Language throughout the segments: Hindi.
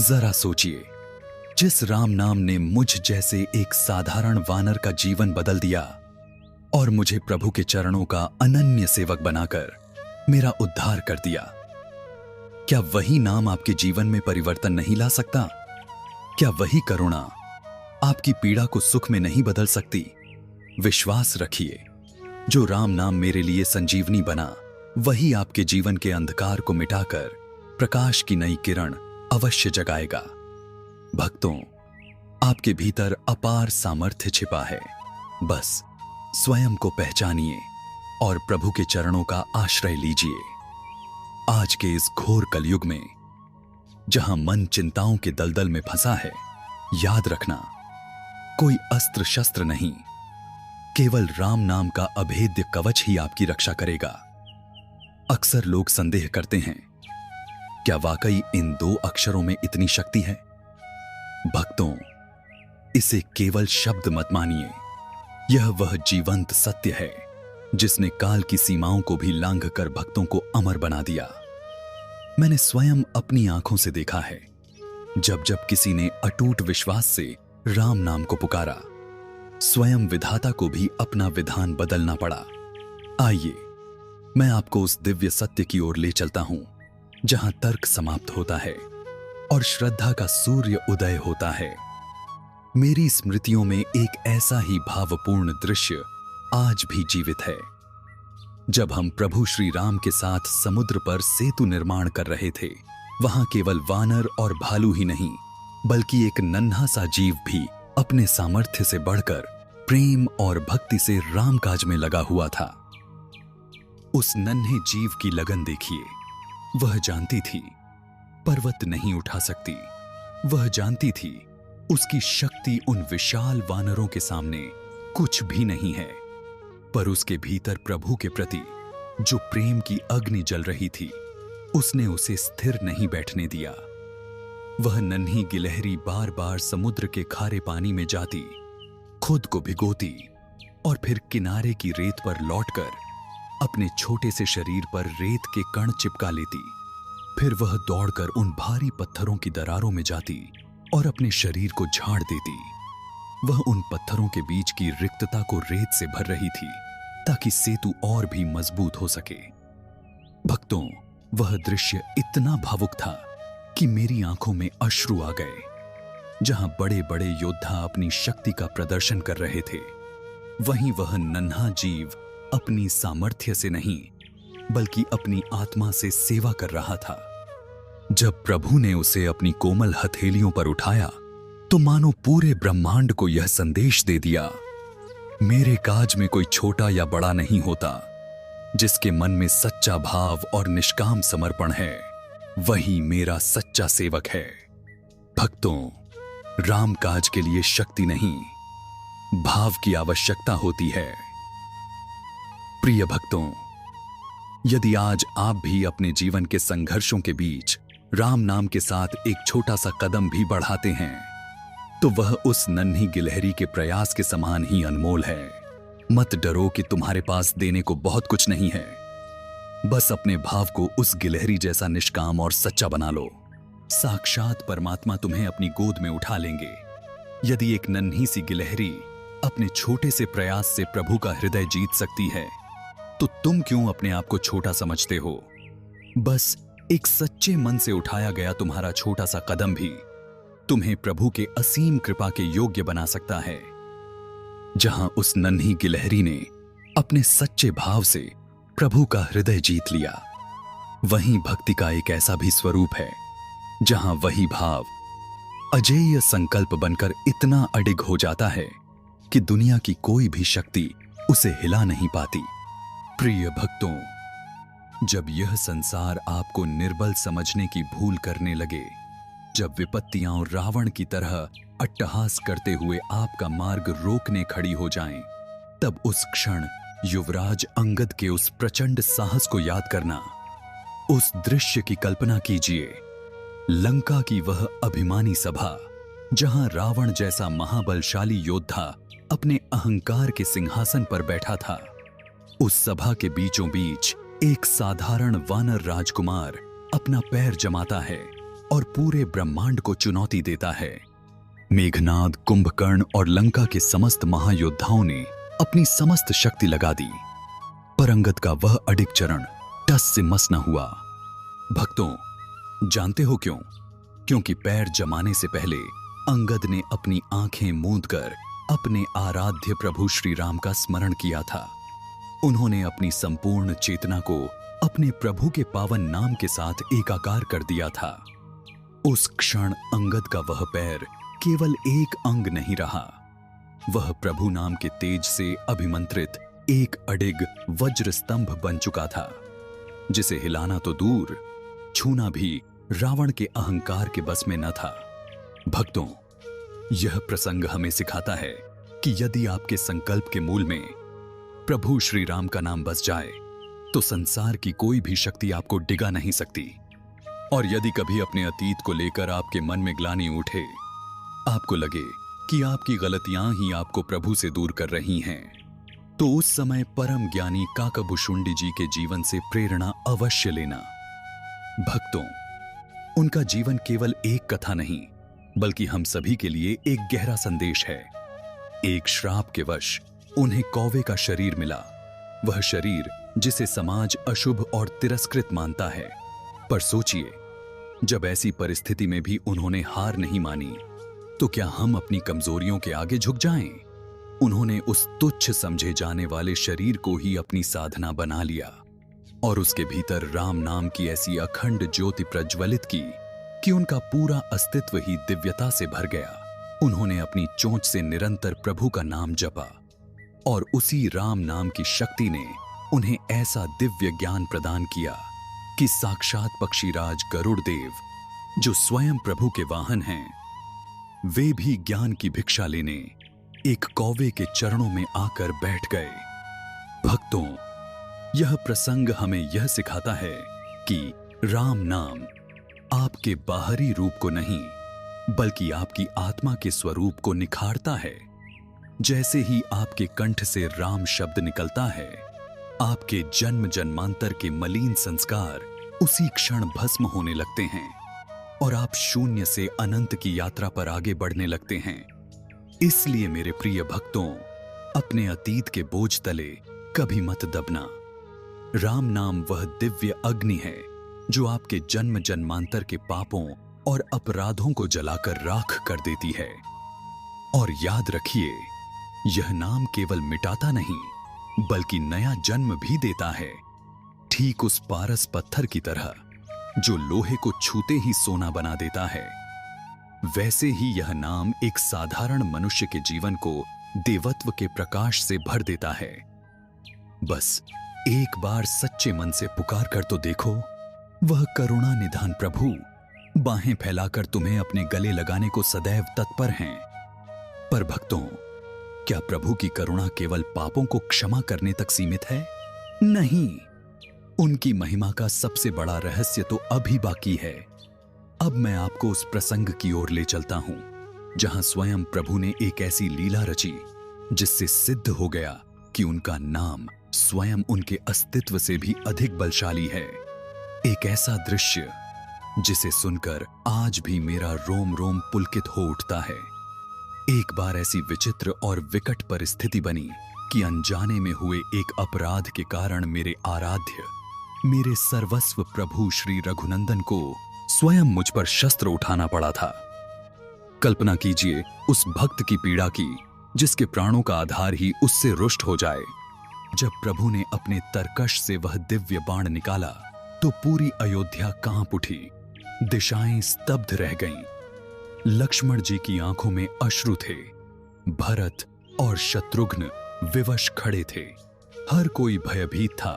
जरा सोचिए, जिस राम नाम ने मुझ जैसे एक साधारण वानर का जीवन बदल दिया और मुझे प्रभु के चरणों का अनन्य सेवक बनाकर मेरा उद्धार कर दिया, क्या वही नाम आपके जीवन में परिवर्तन नहीं ला सकता? क्या वही करुणा आपकी पीड़ा को सुख में नहीं बदल सकती? विश्वास रखिए, जो राम नाम मेरे लिए संजीवनी बना, वही आपके जीवन के अंधकार को मिटाकर प्रकाश की नई किरण अवश्य जगाएगा। भक्तों, आपके भीतर अपार सामर्थ्य छिपा है। बस स्वयं को पहचानिए और प्रभु के चरणों का आश्रय लीजिए। आज के इस घोर कलयुग में, जहां मन चिंताओं के दलदल में फंसा है, याद रखना, कोई अस्त्र शस्त्र नहीं, केवल राम नाम का अभेद्य कवच ही आपकी रक्षा करेगा। अक्सर लोग संदेह करते हैं, क्या वाकई इन 2 अक्षरों में इतनी शक्ति है? भक्तों, इसे केवल शब्द मत मानिए। यह वह जीवंत सत्य है जिसने काल की सीमाओं को भी लांघकर भक्तों को अमर बना दिया। मैंने स्वयं अपनी आंखों से देखा है, जब जब किसी ने अटूट विश्वास से राम नाम को पुकारा, स्वयं विधाता को भी अपना विधान बदलना पड़ा। आइए, मैं आपको उस दिव्य सत्य की ओर ले चलता हूं, जहां तर्क समाप्त होता है और श्रद्धा का सूर्य उदय होता है। मेरी स्मृतियों में एक ऐसा ही भावपूर्ण दृश्य आज भी जीवित है, जब हम प्रभु श्री राम के साथ समुद्र पर सेतु निर्माण कर रहे थे। वहां केवल वानर और भालू ही नहीं, बल्कि एक नन्हा सा जीव भी अपने सामर्थ्य से बढ़कर प्रेम और भक्ति से राम काज में लगा हुआ था। उस नन्हे जीव की लगन देखिए। वह जानती थी पर्वत नहीं उठा सकती। वह जानती थी उसकी शक्ति उन विशाल वानरों के सामने कुछ भी नहीं है, पर उसके भीतर प्रभु के प्रति जो प्रेम की अग्नि जल रही थी, उसने उसे स्थिर नहीं बैठने दिया। वह नन्ही गिलहरी बार बार समुद्र के खारे पानी में जाती, खुद को भिगोती और फिर किनारे की रेत पर लौटकर अपने छोटे से शरीर पर रेत के कण चिपका लेती। फिर वह दौड़कर उन भारी पत्थरों की दरारों में जाती और अपने शरीर को झाड़ देती। वह उन पत्थरों के बीच की रिक्तता को रेत से भर रही थी, ताकि सेतु और भी मजबूत हो सके। भक्तों, वह दृश्य इतना भावुक था कि मेरी आंखों में अश्रु आ गए। जहां बड़े बड़े योद्धा अपनी शक्ति का प्रदर्शन कर रहे थे, वहीं वह नन्हा जीव अपनी सामर्थ्य से नहीं, बल्कि अपनी आत्मा से सेवा कर रहा था। जब प्रभु ने उसे अपनी कोमल हथेलियों पर उठाया, तो मानो पूरे ब्रह्मांड को यह संदेश दे दिया, मेरे काज में कोई छोटा या बड़ा नहीं होता। जिसके मन में सच्चा भाव और निष्काम समर्पण है, वही मेरा सच्चा सेवक है। भक्तों, राम काज के लिए शक्ति नहीं, भाव की आवश्यकता होती है। प्रिय भक्तों, यदि आज आप भी अपने जीवन के संघर्षों के बीच राम नाम के साथ एक छोटा सा कदम भी बढ़ाते हैं, तो वह उस नन्ही गिलहरी के प्रयास के समान ही अनमोल है। मत डरो कि तुम्हारे पास देने को बहुत कुछ नहीं है। बस अपने भाव को उस गिलहरी जैसा निष्काम और सच्चा बना लो। साक्षात परमात्मा तुम्हें अपनी गोद में उठा लेंगे। यदि एक नन्ही सी गिलहरी अपने छोटे से प्रयास से प्रभु का हृदय जीत सकती है, तो तुम क्यों अपने आप को छोटा समझते हो? बस एक सच्चे मन से उठाया गया तुम्हारा छोटा सा कदम भी तुम्हें प्रभु के असीम कृपा के योग्य बना सकता है। जहां उस नन्ही गिलहरी ने अपने सच्चे भाव से प्रभु का हृदय जीत लिया, वहीं भक्ति का एक ऐसा भी स्वरूप है, जहां वही भाव अजेय संकल्प बनकर इतना अडिग हो जाता है कि दुनिया की कोई भी शक्ति उसे हिला नहीं पाती। प्रिय भक्तों, जब यह संसार आपको निर्बल समझने की भूल करने लगे, जब विपत्तियां और रावण की तरह अट्टहास करते हुए आपका मार्ग रोकने खड़ी हो जाएं, तब उस क्षण युवराज अंगद के उस प्रचंड साहस को याद करना। उस दृश्य की कल्पना कीजिए, लंका की वह अभिमानी सभा, जहां रावण जैसा महाबलशाली योद्धा अपने अहंकार के सिंहासन पर बैठा था। उस सभा के बीचों बीच एक साधारण वानर राजकुमार अपना पैर जमाता है और पूरे ब्रह्मांड को चुनौती देता है। मेघनाद, कुंभकर्ण और लंका के समस्त महायोद्धाओं ने अपनी समस्त शक्ति लगा दी, पर अंगद का वह अडिग चरण टस से मस न हुआ। भक्तों, जानते हो क्यों? क्योंकि पैर जमाने से पहले अंगद ने अपनी आंखें मूंद कर अपने आराध्य प्रभु श्री राम का स्मरण किया था। उन्होंने अपनी संपूर्ण चेतना को अपने प्रभु के पावन नाम के साथ एकाकार कर दिया था। उस क्षण अंगद का वह पैर केवल एक अंग नहीं रहा, वह प्रभु नाम के तेज से अभिमंत्रित एक अडिग वज्र स्तंभ बन चुका था, जिसे हिलाना तो दूर, छूना भी रावण के अहंकार के बस में न था। भक्तों, यह प्रसंग हमें सिखाता है कि यदि आपके संकल्प के मूल में प्रभु श्री राम का नाम बस जाए तो संसार की कोई भी शक्ति आपको डिगा नहीं सकती। और यदि कभी अपने अतीत को लेकर आपके मन में ग्लानि उठे, आपको लगे कि आपकी गलतियां ही आपको प्रभु से दूर कर रही हैं, तो उस समय परम ज्ञानी काकभुशुंडी जी के जीवन से प्रेरणा अवश्य लेना। भक्तों, उनका जीवन केवल एक कथा नहीं, बल्कि हम सभी के लिए एक गहरा संदेश है। एक श्राप के वश उन्हें कौवे का शरीर मिला, वह शरीर जिसे समाज अशुभ और तिरस्कृत मानता है। पर सोचिए, जब ऐसी परिस्थिति में भी उन्होंने हार नहीं मानी, तो क्या हम अपनी कमजोरियों के आगे झुक जाएं? उन्होंने उस तुच्छ समझे जाने वाले शरीर को ही अपनी साधना बना लिया और उसके भीतर राम नाम की ऐसी अखंड ज्योति प्रज्वलित की कि उनका पूरा अस्तित्व ही दिव्यता से भर गया। उन्होंने अपनी चोंच से निरंतर प्रभु का नाम जपा और उसी राम नाम की शक्ति ने उन्हें ऐसा दिव्य ज्ञान प्रदान किया कि साक्षात पक्षीराज गरुड़ देव, जो स्वयं प्रभु के वाहन हैं, वे भी ज्ञान की भिक्षा लेने एक कौवे के चरणों में आकर बैठ गए। भक्तों, यह प्रसंग हमें यह सिखाता है कि राम नाम आपके बाहरी रूप को नहीं, बल्कि आपकी आत्मा के स्वरूप को निखारता है। जैसे ही आपके कंठ से राम शब्द निकलता है, आपके जन्म जन्मांतर के मलिन संस्कार उसी क्षण भस्म होने लगते हैं और आप शून्य से अनंत की यात्रा पर आगे बढ़ने लगते हैं। इसलिए मेरे प्रिय भक्तों, अपने अतीत के बोझ तले कभी मत दबना। राम नाम वह दिव्य अग्नि है जो आपके जन्म जन्मांतर के पापों और अपराधों को जलाकर राख कर देती है। और याद रखिए, यह नाम केवल मिटाता नहीं, बल्कि नया जन्म भी देता है, ठीक उस पारस पत्थर की तरह जो लोहे को छूते ही सोना बना देता है। वैसे ही यह नाम एक साधारण मनुष्य के जीवन को देवत्व के प्रकाश से भर देता है। बस एक बार सच्चे मन से पुकार कर तो देखो, वह करुणा निधान प्रभु बाहें फैलाकर तुम्हें अपने गले लगाने को सदैव तत्पर हैं। पर भक्तों, क्या प्रभु की करुणा केवल पापों को क्षमा करने तक सीमित है? नहीं, उनकी महिमा का सबसे बड़ा रहस्य तो अभी बाकी है। अब मैं आपको उस प्रसंग की ओर ले चलता हूं जहां स्वयं प्रभु ने एक ऐसी लीला रची जिससे सिद्ध हो गया कि उनका नाम स्वयं उनके अस्तित्व से भी अधिक बलशाली है। एक ऐसा दृश्य जिसे सुनकर आज भी मेरा रोम रोम पुलकित हो उठता है। एक बार ऐसी विचित्र और विकट परिस्थिति बनी कि अनजाने में हुए एक अपराध के कारण मेरे आराध्य, मेरे सर्वस्व प्रभु श्री रघुनंदन को स्वयं मुझ पर शस्त्र उठाना पड़ा था। कल्पना कीजिए उस भक्त की पीड़ा की जिसके प्राणों का आधार ही उससे रुष्ट हो जाए। जब प्रभु ने अपने तरकश से वह दिव्य बाण निकाला तो पूरी अयोध्या कांप उठी, दिशाएं स्तब्ध रह गईं। लक्ष्मण जी की आंखों में अश्रु थे, भरत और शत्रुघ्न विवश खड़े थे। हर कोई भयभीत था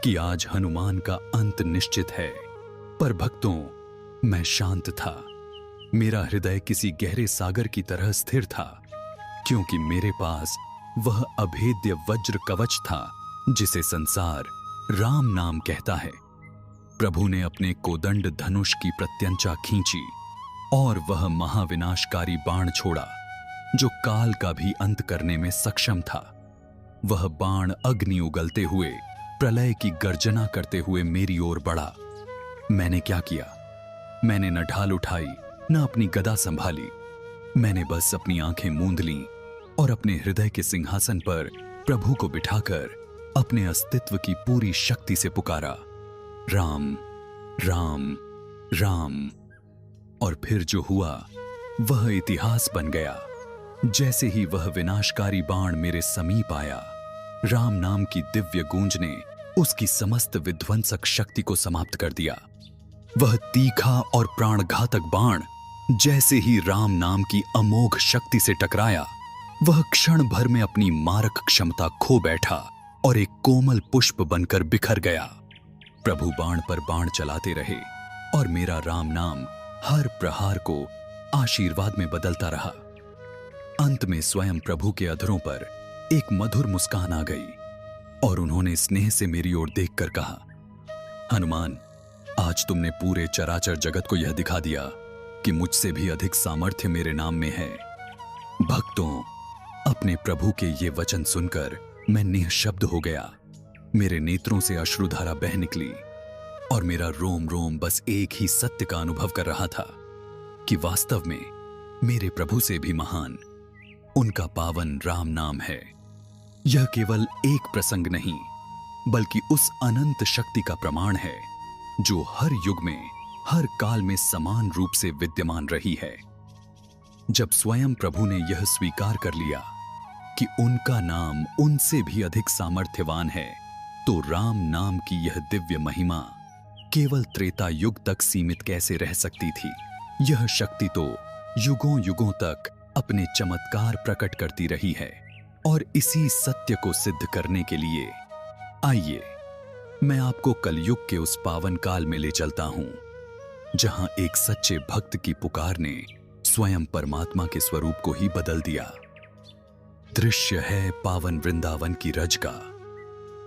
कि आज हनुमान का अंत निश्चित है। पर भक्तों, मैं शांत था। मेरा हृदय किसी गहरे सागर की तरह स्थिर था, क्योंकि मेरे पास वह अभेद्य वज्र कवच था जिसे संसार राम नाम कहता है। प्रभु ने अपने कोदंड धनुष की प्रत्यंचा खींची और वह महाविनाशकारी बाण छोड़ा जो काल का भी अंत करने में सक्षम था। वह बाण अग्नि उगलते हुए, प्रलय की गर्जना करते हुए मेरी ओर बढ़ा। मैंने क्या किया? मैंने न ढाल उठाई न अपनी गदा संभाली। मैंने बस अपनी आंखें मूंद लीं और अपने हृदय के सिंहासन पर प्रभु को बिठाकर अपने अस्तित्व की पूरी शक्ति से पुकारा, राम राम राम। और फिर जो हुआ वह इतिहास बन गया। जैसे ही वह विनाशकारी बाण मेरे समीप आया, राम नाम की दिव्य गूंज ने उसकी समस्त विध्वंसक शक्ति को समाप्त कर दिया। वह तीखा और प्राणघातक बाण जैसे ही राम नाम की अमोघ शक्ति से टकराया, वह क्षण भर में अपनी मारक क्षमता खो बैठा और एक कोमल पुष्प बनकर बिखर गया। प्रभु बाण पर बाण चलाते रहे और मेरा राम नाम हर प्रहार को आशीर्वाद में बदलता रहा। अंत में स्वयं प्रभु के अधरों पर एक मधुर मुस्कान आ गई और उन्होंने स्नेह से मेरी ओर देखकर कहा, हनुमान, आज तुमने पूरे चराचर जगत को यह दिखा दिया कि मुझसे भी अधिक सामर्थ्य मेरे नाम में है। भक्तों, अपने प्रभु के ये वचन सुनकर मैं निःशब्द हो गया। मेरे नेत्रों से अश्रुधारा बह निकली और मेरा रोम रोम बस एक ही सत्य का अनुभव कर रहा था कि वास्तव में मेरे प्रभु से भी महान उनका पावन राम नाम है। यह केवल एक प्रसंग नहीं, बल्कि उस अनंत शक्ति का प्रमाण है जो हर युग में, हर काल में समान रूप से विद्यमान रही है। जब स्वयं प्रभु ने यह स्वीकार कर लिया कि उनका नाम उनसे भी अधिक सामर्थ्यवान है, तो राम नाम की यह दिव्य महिमा केवल त्रेता युग तक सीमित कैसे रह सकती थी। यह शक्ति तो युगों युगों तक अपने चमत्कार प्रकट करती रही है। और इसी सत्य को सिद्ध करने के लिए आइए मैं आपको कलयुग के उस पावन काल में ले चलता हूं, जहां एक सच्चे भक्त की पुकार ने स्वयं परमात्मा के स्वरूप को ही बदल दिया। दृश्य है पावन वृंदावन की रज का,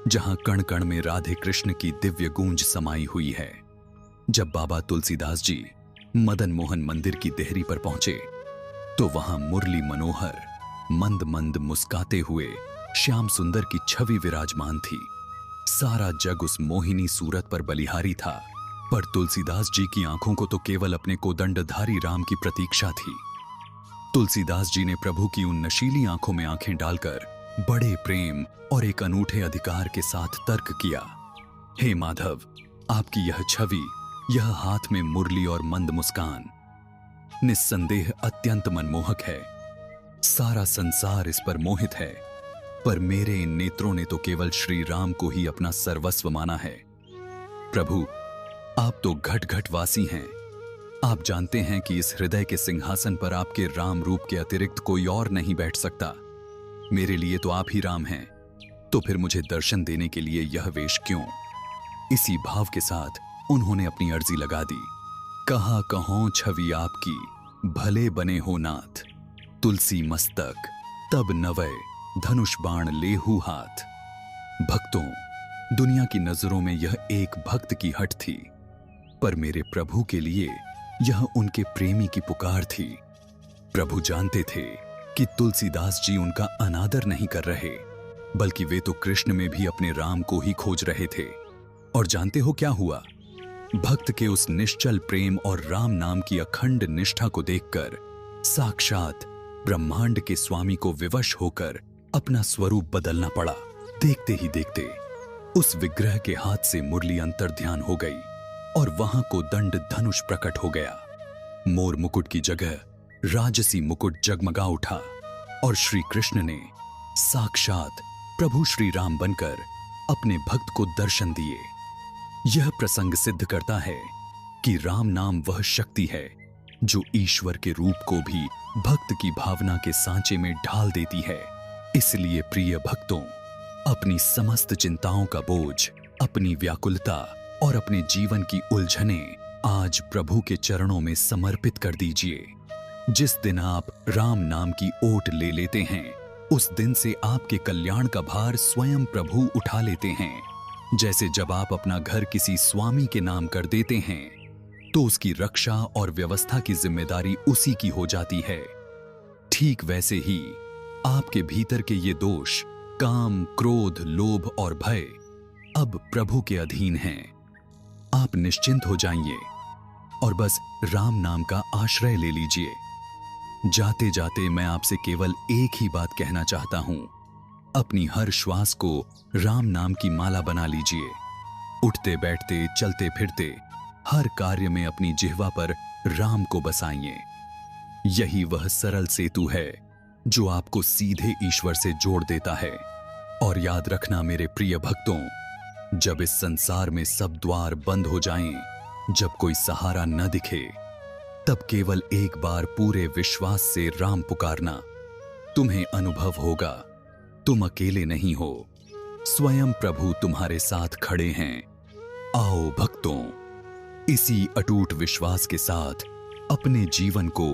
जहां कण कण में राधे कृष्ण की दिव्य गूंज समाई हुई है। जब बाबा तुलसीदास जी मदन मोहन मंदिर की देहरी पर पहुंचे, तो वहां मुरली मनोहर मंद मंद मुस्काते हुए श्याम सुंदर की छवि विराजमान थी। सारा जग उस मोहिनी सूरत पर बलिहारी था, पर तुलसीदास जी की आंखों को तो केवल अपने कोदंडधारी राम की प्रतीक्षा थी। तुलसीदास जी ने प्रभु की उन नशीली आंखों में आंखें डालकर बड़े प्रेम और एक अनूठे अधिकार के साथ तर्क किया, हे माधव, आपकी यह छवि, यह हाथ में मुरली और मंद मुस्कान निस्संदेह अत्यंत मनमोहक है। सारा संसार इस पर मोहित है, पर मेरे इन नेत्रों ने तो केवल श्री राम को ही अपना सर्वस्व माना है। प्रभु, आप तो घट घट वासी हैं। आप जानते हैं कि इस हृदय के सिंहासन पर आपके राम रूप के अतिरिक्त कोई और नहीं बैठ सकता। मेरे लिए तो आप ही राम हैं, तो फिर मुझे दर्शन देने के लिए यह वेश क्यों? इसी भाव के साथ उन्होंने अपनी अर्जी लगा दी। कहा कहों छवि आपकी, भले बने हो नाथ, तुलसी मस्तक तब नवय धनुष बाण लेहू हाथ। भक्तों, दुनिया की नजरों में यह एक भक्त की हट थी, पर मेरे प्रभु के लिए यह उनके प्रेमी की पुकार थी। प्रभु जानते थे कि तुलसीदास जी उनका अनादर नहीं कर रहे, बल्कि वे तो कृष्ण में भी अपने राम को ही खोज रहे थे। और जानते हो क्या हुआ? भक्त के उस निश्चल प्रेम और राम नाम की अखंड निष्ठा को देखकर साक्षात ब्रह्मांड के स्वामी को विवश होकर अपना स्वरूप बदलना पड़ा। देखते ही देखते उस विग्रह के हाथ से मुरली अंतर्ध्यान हो गई और वहां को दंड धनुष प्रकट हो गया। मोर मुकुट की जगह राजसी मुकुट जगमगा उठा और श्री कृष्ण ने साक्षात प्रभु श्री राम बनकर अपने भक्त को दर्शन दिए। यह प्रसंग सिद्ध करता है कि राम नाम वह शक्ति है जो ईश्वर के रूप को भी भक्त की भावना के सांचे में ढाल देती है। इसलिए प्रिय भक्तों, अपनी समस्त चिंताओं का बोझ, अपनी व्याकुलता और अपने जीवन की उलझनें आज प्रभु के चरणों में समर्पित कर दीजिए। जिस दिन आप राम नाम की ओट ले लेते हैं, उस दिन से आपके कल्याण का भार स्वयं प्रभु उठा लेते हैं। जैसे जब आप अपना घर किसी स्वामी के नाम कर देते हैं, तो उसकी रक्षा और व्यवस्था की जिम्मेदारी उसी की हो जाती है। ठीक वैसे ही आपके भीतर के ये दोष, काम, क्रोध, लोभ और भय अब प्रभु के अधीन हैं। आप निश्चिंत हो जाइए। और बस राम नाम का आश्रय ले लीजिए। जाते जाते मैं आपसे केवल एक ही बात कहना चाहता हूं, अपनी हर श्वास को राम नाम की माला बना लीजिए। उठते बैठते चलते फिरते हर कार्य में अपनी जिह्वा पर राम को बसाइए। यही वह सरल सेतु है जो आपको सीधे ईश्वर से जोड़ देता है। और याद रखना मेरे प्रिय भक्तों, जब इस संसार में सब द्वार बंद हो जाएं, जब कोई सहारा न दिखे, तब केवल एक बार पूरे विश्वास से राम पुकारना। तुम्हें अनुभव होगा तुम अकेले नहीं हो, स्वयं प्रभु तुम्हारे साथ खड़े हैं। आओ भक्तों, इसी अटूट विश्वास के साथ अपने जीवन को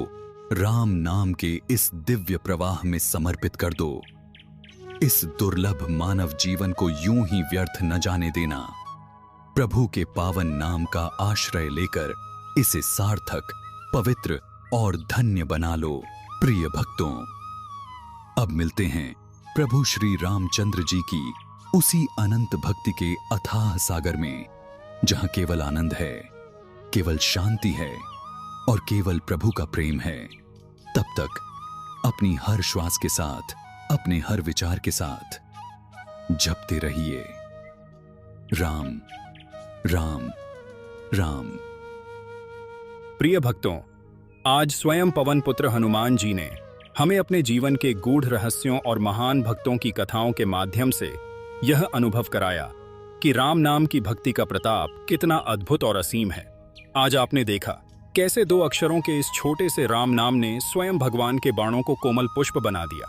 राम नाम के इस दिव्य प्रवाह में समर्पित कर दो। इस दुर्लभ मानव जीवन को यूं ही व्यर्थ न जाने देना। प्रभु के पावन नाम का आश्रय लेकर इसे सार्थक, पवित्र और धन्य बना लो। प्रिय भक्तों, अब मिलते हैं प्रभु श्री रामचंद्र जी की उसी अनंत भक्ति के अथाह सागर में, जहां केवल आनंद है, केवल शांति है और केवल प्रभु का प्रेम है। तब तक अपनी हर श्वास के साथ, अपने हर विचार के साथ जपते रहिए राम राम राम। प्रिय भक्तों, आज स्वयं पवन पुत्र हनुमान जी ने हमें अपने जीवन के गूढ़ रहस्यों और महान भक्तों की कथाओं के माध्यम से यह अनुभव कराया कि राम नाम की भक्ति का प्रताप कितना अद्भुत और असीम है। आज आपने देखा कैसे 2 अक्षरों के इस छोटे से राम नाम ने स्वयं भगवान के बाणों को कोमल पुष्प बना दिया,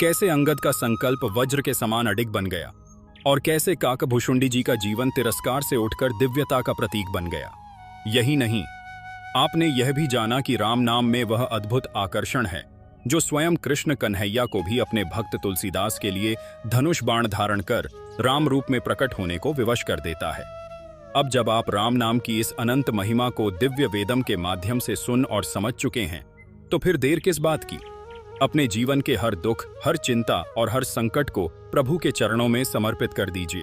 कैसे अंगद का संकल्प वज्र के समान अडिग बन गया और कैसे काकभूषुंडी जी का जीवन तिरस्कार से उठकर दिव्यता का प्रतीक बन गया। यही नहीं, आपने यह भी जाना कि राम नाम में वह अद्भुत आकर्षण है जो स्वयं कृष्ण कन्हैया को भी अपने भक्त तुलसीदास के लिए धनुष बाण धारण कर राम रूप में प्रकट होने को विवश कर देता है। अब जब आप राम नाम की इस अनंत महिमा को दिव्य वेदम के माध्यम से सुन और समझ चुके हैं, तो फिर देर किस बात की। अपने जीवन के हर दुख, हर चिंता और हर संकट को प्रभु के चरणों में समर्पित कर दीजिए।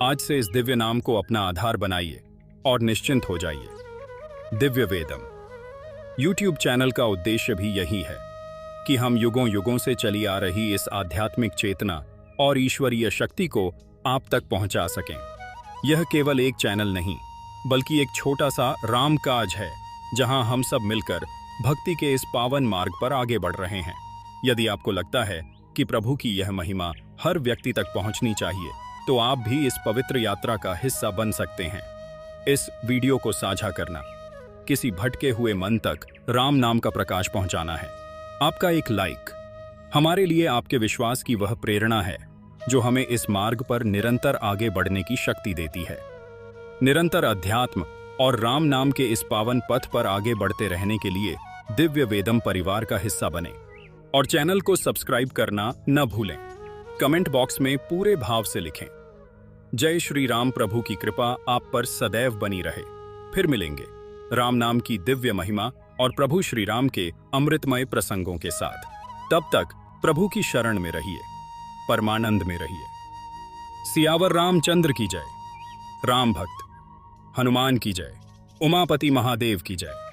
आज से इस दिव्य नाम को अपना आधार बनाइए और निश्चिंत हो जाइए। दिव्य वेदम YouTube चैनल का उद्देश्य भी यही है कि हम युगों युगों से चली आ रही इस आध्यात्मिक चेतना और ईश्वरीय शक्ति को आप तक पहुंचा सकें। यह केवल एक चैनल नहीं, बल्कि एक छोटा सा राम काज है, जहां हम सब मिलकर भक्ति के इस पावन मार्ग पर आगे बढ़ रहे हैं। यदि आपको लगता है कि प्रभु की यह महिमा हर व्यक्ति तक पहुंचनी चाहिए, तो आप भी इस पवित्र यात्रा का हिस्सा बन सकते हैं। इस वीडियो को साझा करना, किसी भटके हुए मन तक राम नाम का प्रकाश पहुंचाना है। आपका एक लाइक हमारे लिए आपके विश्वास की वह प्रेरणा है जो हमें इस मार्ग पर निरंतर आगे बढ़ने की शक्ति देती है। निरंतर अध्यात्म और राम नाम के इस पावन पथ पर आगे बढ़ते रहने के लिए दिव्य वेदम परिवार का हिस्सा बने और चैनल को सब्सक्राइब करना न भूलें। कमेंट बॉक्स में पूरे भाव से लिखें, जय श्री राम। प्रभु की कृपा आप पर सदैव बनी रहे। फिर मिलेंगे राम नाम की दिव्य महिमा और प्रभु श्री राम के अमृतमय प्रसंगों के साथ। तब तक प्रभु की शरण में रहिए, परमानंद में रहिए। सियावर रामचंद्र की जय। राम भक्त हनुमान की जय। उमापति महादेव की जय।